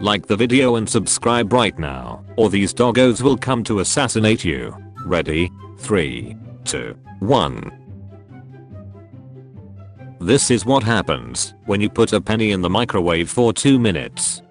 Like the video and subscribe right now, or these doggos will come to assassinate you. Ready? 3, 2, 1. This is what happens when you put a penny in the microwave for 2 minutes.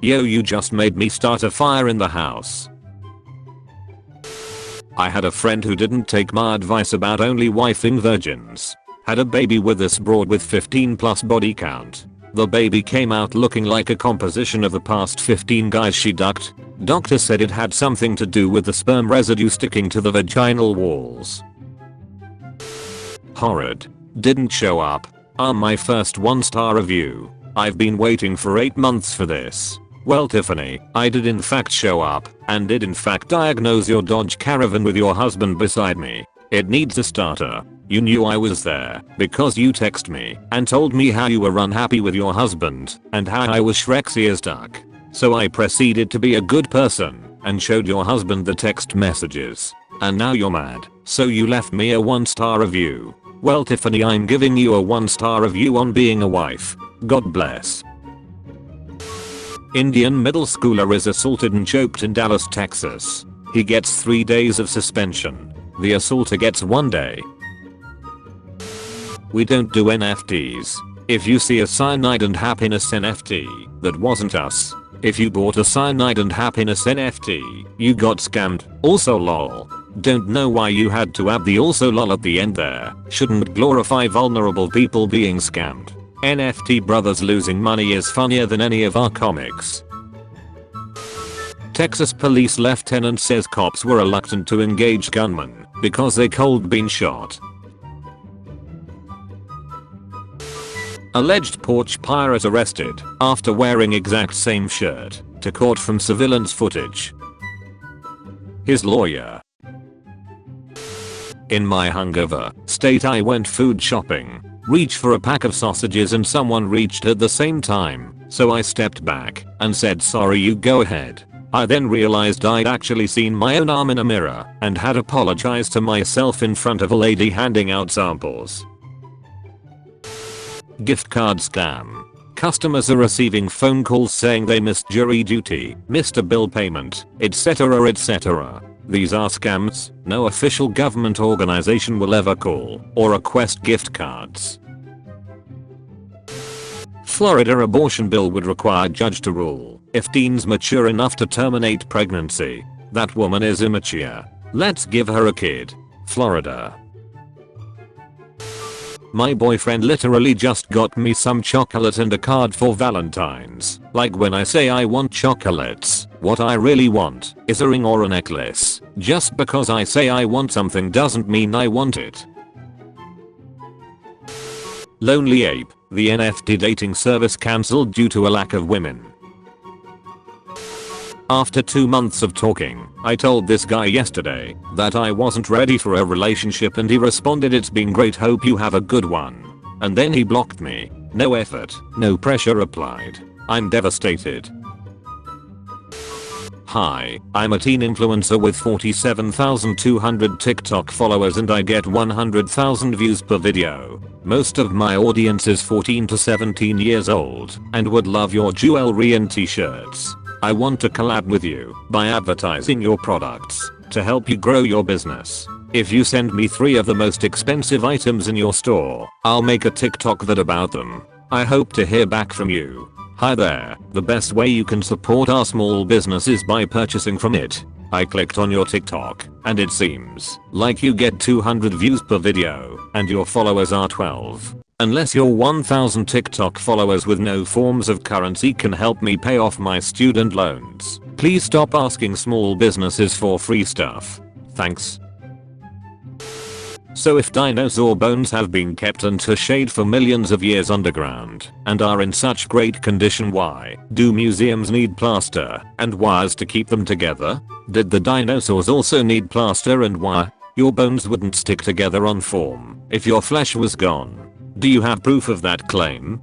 Yo, you just made me start a fire in the house. I had a friend who didn't take my advice about only wifing virgins. Had a baby with this broad with 15 plus body count. The baby came out looking like a composition of the past 15 guys she ducked. Doctor said it had something to do with the sperm residue sticking to the vaginal walls. Horrid. Didn't show up. My first 1-star review. I've been waiting for 8 months for this. Well Tiffany, I did in fact show up, and did in fact diagnose your Dodge Caravan with your husband beside me. It needs a starter. You knew I was there because you texted me and told me how you were unhappy with your husband and how I was Shrek's ears duck. So I proceeded to be a good person and showed your husband the text messages. And now you're mad, so you left me a 1-star review. Well Tiffany, I'm giving you a 1-star review on being a wife. God bless. Indian middle schooler is assaulted and choked in Dallas, Texas. He gets 3 days of suspension. The assaulter gets 1 day. We don't do NFTs. If you see a cyanide and happiness NFT, that wasn't us. If you bought a cyanide and happiness NFT, you got scammed. Also lol. Don't know why you had to add the also lol at the end there. Shouldn't glorify vulnerable people being scammed. NFT brothers losing money is funnier than any of our comics. Texas police lieutenant says cops were reluctant to engage gunmen because they cold been shot. Alleged porch pirate arrested after wearing exact same shirt to court from surveillance footage. His lawyer. In my hungover state I went food shopping, reached for a pack of sausages and someone reached at the same time, so I stepped back and said sorry, you go ahead. I then realized I'd actually seen my own arm in a mirror and had apologized to myself in front of a lady handing out samples. Gift card scam. Customers are receiving phone calls saying they missed jury duty, missed a bill payment, etc, etc. These are scams. No official government organization will ever call or request gift cards. Florida abortion bill would require judge to rule if teens mature enough to terminate pregnancy. That woman is immature. Let's give her a kid. Florida. My boyfriend literally just got me some chocolate and a card for Valentine's. Like when I say I want chocolates, what I really want is a ring or a necklace. Just because I say I want something doesn't mean I want it. Lonely Ape. The NFT dating service cancelled due to a lack of women. After 2 months of talking, I told this guy yesterday that I wasn't ready for a relationship and he responded, "It's been great, hope you have a good one." And then he blocked me. No effort, no pressure replied. I'm devastated. Hi, I'm a teen influencer with 47,200 TikTok followers and I get 100,000 views per video. Most of my audience is 14 to 17 years old and would love your jewelry and t-shirts. I want to collab with you by advertising your products to help you grow your business. If you send me 3 of the most expensive items in your store, I'll make a TikTok vid about them. I hope to hear back from you. Hi there, the best way you can support our small business is by purchasing from it. I clicked on your TikTok and it seems like you get 200 views per video and your followers are 12. Unless your 1000 TikTok followers with no forms of currency can help me pay off my student loans, please stop asking small businesses for free stuff. Thanks. So if dinosaur bones have been kept under shade for millions of years underground and are in such great condition, why do museums need plaster and wires to keep them together? Did the dinosaurs also need plaster and wire? Your bones wouldn't stick together on form if your flesh was gone. Do you have proof of that claim?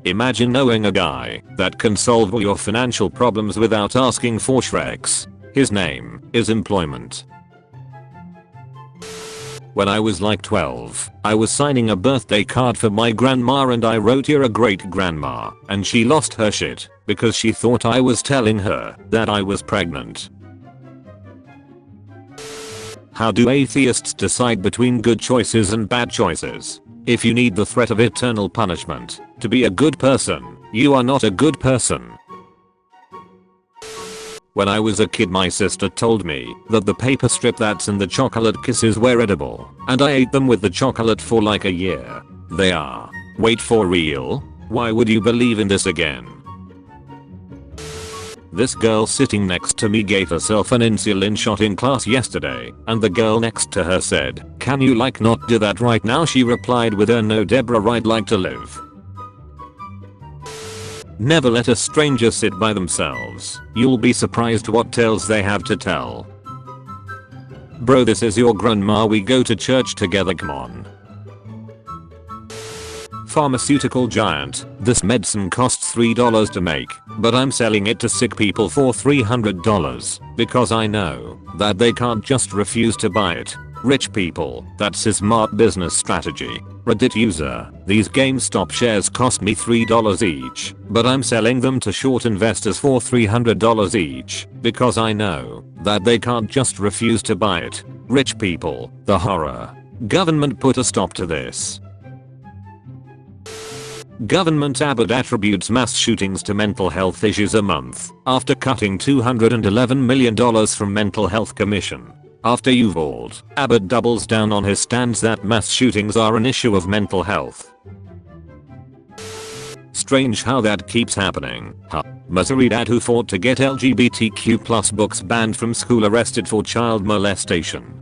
Imagine knowing a guy that can solve all your financial problems without asking for Shreks. His name is employment. When I was like 12, I was signing a birthday card for my grandma and I wrote "You're a great grandma," and she lost her shit because she thought I was telling her that I was pregnant. How do atheists decide between good choices and bad choices? If you need the threat of eternal punishment to be a good person, you are not a good person. When I was a kid, my sister told me that the paper strip that's in the chocolate kisses were edible, and I ate them with the chocolate for like a year. They are. Wait, for real? Why would you believe in this again? This girl sitting next to me gave herself an insulin shot in class yesterday, and the girl next to her said, "Can you like not do that right now?" She replied with her "No Deborah, I'd like to live." Never let a stranger sit by themselves. You'll be surprised what tales they have to tell. Bro, this is your grandma, we go to church together, come on. Pharmaceutical giant, this medicine costs $3 to make, but I'm selling it to sick people for $300 because I know that they can't just refuse to buy it. Rich people, that's a smart business strategy. Reddit user, these GameStop shares cost me $3 each, but I'm selling them to short investors for $300 each because I know that they can't just refuse to buy it. Rich people, the horror. Government put a stop to this. Government Abbott attributes mass shootings to mental health issues a month after cutting $211 million from Mental Health Commission. After Uvalde, Abbott doubles down on his stance that mass shootings are an issue of mental health. Strange how that keeps happening, huh? Missouri dad who fought to get LGBTQ+ books banned from school arrested for child molestation.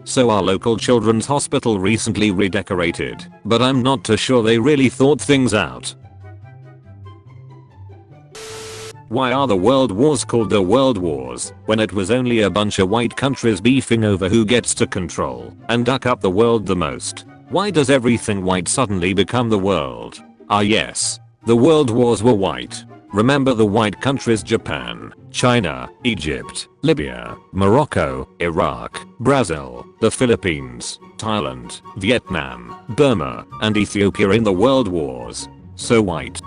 So our local children's hospital recently redecorated, but I'm not too sure they really thought things out. Why are the world wars called the world wars when it was only a bunch of white countries beefing over who gets to control and duck up the world the most? Why does everything white suddenly become the world? Ah yes, the world wars were white. Remember the white countries: Japan, China, Egypt, Libya, Morocco, Iraq, Brazil, the Philippines, Thailand, Vietnam, Burma, and Ethiopia in the world wars. So white.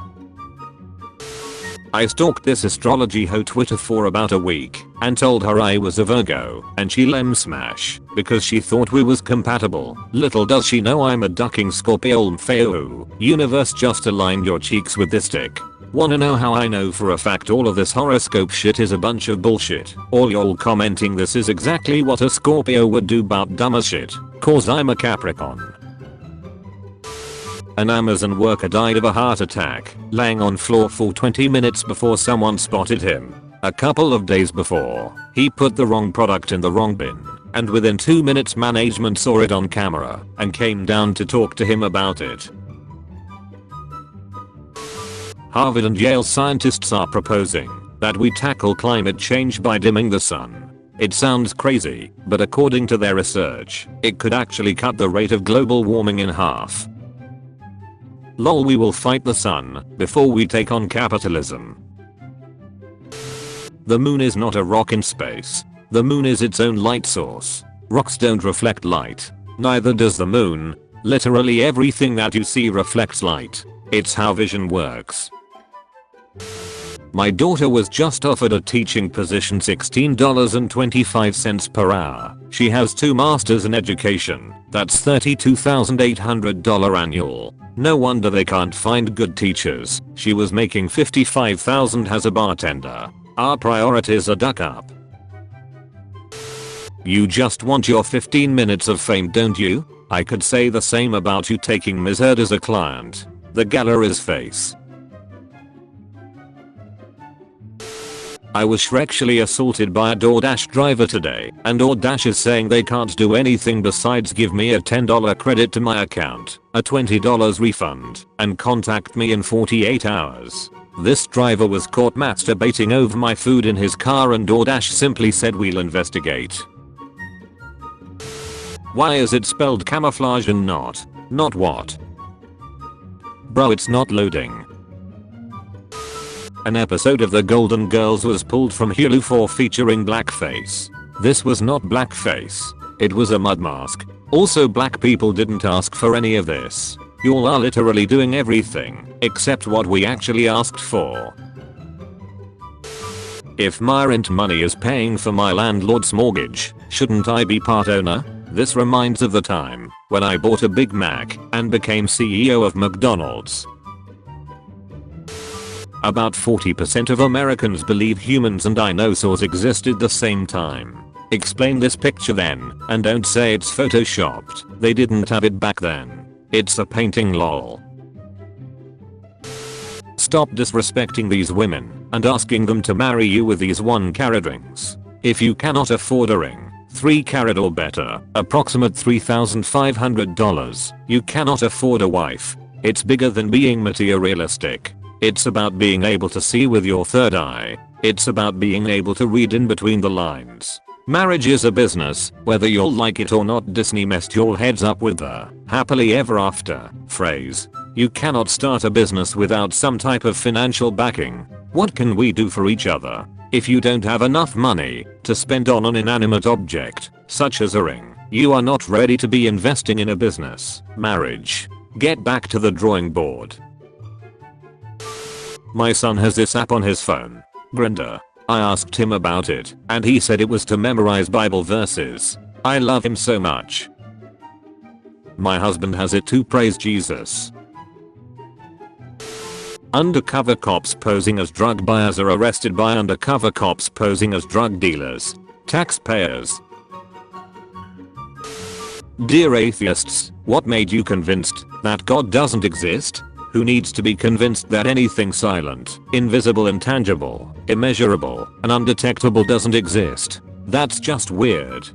I stalked this astrology hoe Twitter for about a week and told her I was a Virgo, and she lem smash because she thought we was compatible. Little does she know I'm a ducking Scorpio. Feo. Universe just aligned your cheeks with this dick. Wanna know how I know for a fact all of this horoscope shit is a bunch of bullshit? All y'all commenting this is exactly what a Scorpio would do about dumber shit, cause I'm a Capricorn. An Amazon worker died of a heart attack, laying on floor for 20 minutes before someone spotted him. A couple of days before, he put the wrong product in the wrong bin, and within 2 minutes management saw it on camera and came down to talk to him about it. Harvard and Yale scientists are proposing that we tackle climate change by dimming the sun. It sounds crazy, but according to their research, it could actually cut the rate of global warming in half. Lol, we will fight the sun before we take on capitalism. The moon is not a rock in space. The moon is its own light source. Rocks don't reflect light. Neither does the moon. Literally everything that you see reflects light. It's how vision works. My daughter was just offered a teaching position, $16.25 per hour. She has 2 masters in education. That's $32,800 annual. No wonder they can't find good teachers. She was making $55,000 as a bartender. Our priorities are duck up. You just want your 15 minutes of fame, don't you? I could say the same about you taking Ms. Heard as a client. The gallery's face. I was sexually assaulted by a DoorDash driver today, and DoorDash is saying they can't do anything besides give me a $10 credit to my account, a $20 refund, and contact me in 48 hours. This driver was caught masturbating over my food in his car and DoorDash simply said we'll investigate. Why is it spelled camouflage and not what? Bro, it's not loading. An episode of The Golden Girls was pulled from Hulu for featuring blackface. This was not blackface. It was a mud mask. Also, black people didn't ask for any of this. Y'all are literally doing everything except what we actually asked for. If my rent money is paying for my landlord's mortgage, shouldn't I be part owner? This reminds of the time when I bought a Big Mac and became CEO of McDonald's. About 40% of Americans believe humans and dinosaurs existed the same time. Explain this picture then, and don't say it's photoshopped. They didn't have it back then. It's a painting, lol. Stop disrespecting these women and asking them to marry you with these 1-carat rings. If you cannot afford a ring, 3-carat or better, approximate $3,500, you cannot afford a wife. It's bigger than being materialistic. It's about being able to see with your third eye. It's about being able to read in between the lines. Marriage is a business, whether you'll like it or not. Disney messed your heads up with the happily ever after phrase. You cannot start a business without some type of financial backing. What can we do for each other? If you don't have enough money to spend on an inanimate object, such as a ring, you are not ready to be investing in a business. Marriage. Get back to the drawing board. My son has this app on his phone, Grindr. I asked him about it, and he said it was to memorize Bible verses. I love him so much. My husband has it too, praise Jesus. Undercover cops posing as drug buyers are arrested by undercover cops posing as drug dealers. Taxpayers. Dear atheists, what made you convinced that God doesn't exist? Who needs to be convinced that anything silent, invisible, intangible, immeasurable, and undetectable doesn't exist? That's just weird.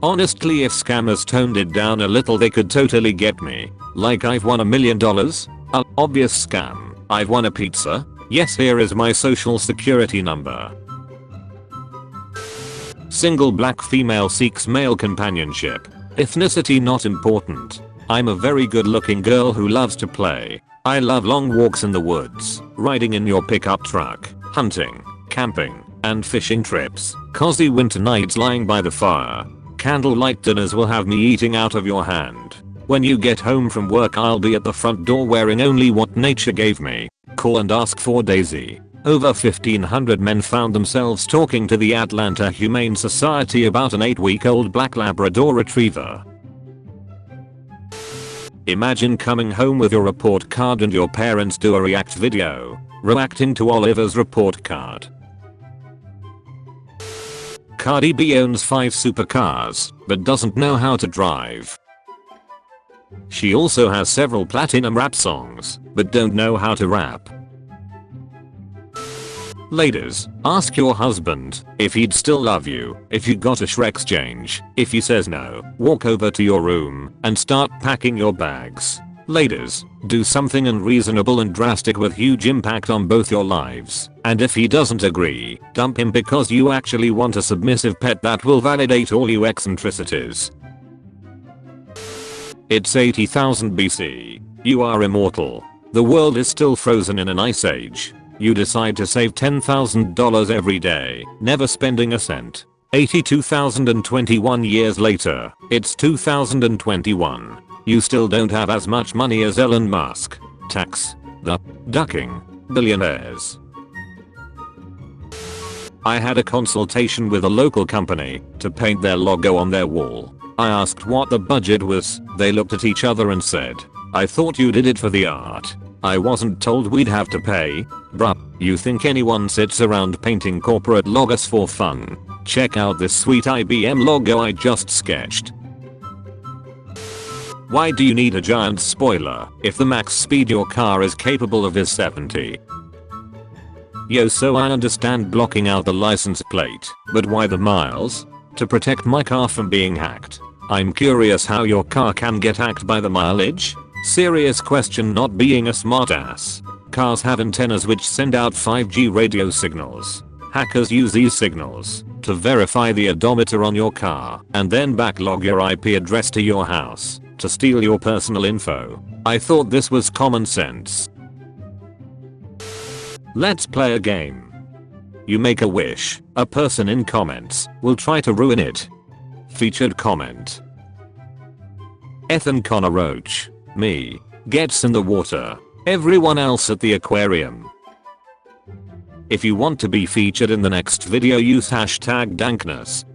Honestly, if scammers toned it down a little, they could totally get me. Like, I've won $1 million? Obvious scam. I've won a pizza? Yes, here is my social security number. Single black female seeks male companionship. Ethnicity not important. I'm a very good looking girl who loves to play. I love long walks in the woods, riding in your pickup truck, hunting, camping, and fishing trips, cozy winter nights lying by the fire. Candlelight dinners will have me eating out of your hand. When you get home from work, I'll be at the front door wearing only what nature gave me. Call and ask for Daisy. Over 1,500 men found themselves talking to the Atlanta Humane Society about an 8-week-old black Labrador retriever. Imagine coming home with your report card and your parents do a react video, reacting to Oliver's report card. Cardi B owns 5 supercars, but doesn't know how to drive. She also has several platinum rap songs, but don't know how to rap. Ladies, ask your husband if he'd still love you if you got a Shrek's change. If he says no, walk over to your room and start packing your bags. Ladies, do something unreasonable and drastic with huge impact on both your lives. And if he doesn't agree, dump him because you actually want a submissive pet that will validate all your eccentricities. It's 80,000 BC. You are immortal. The world is still frozen in an ice age. You decide to save $10,000 every day, never spending a cent. 82,021 years later, it's 2021. You still don't have as much money as Elon Musk. Tax. The ducking billionaires. I had a consultation with a local company to paint their logo on their wall. I asked what the budget was. They looked at each other and said, "I thought you did it for the art. I wasn't told we'd have to pay." Bruh, you think anyone sits around painting corporate logos for fun? Check out this sweet IBM logo I just sketched. Why do you need a giant spoiler if the max speed your car is capable of is 70? Yo, so I understand blocking out the license plate, but why the miles? To protect my car from being hacked. I'm curious how your car can get hacked by the mileage? Serious question, not being a smartass. Cars have antennas which send out 5G radio signals. Hackers use these signals to verify the odometer on your car and then backlog your IP address to your house to steal your personal info. I thought this was common sense. Let's play a game. You make a wish, a person in comments will try to ruin it. Featured comment. Ethan Connor Roach. Me. Gets in the water. Everyone else at the aquarium. If you want to be featured in the next video, use hashtag dankness.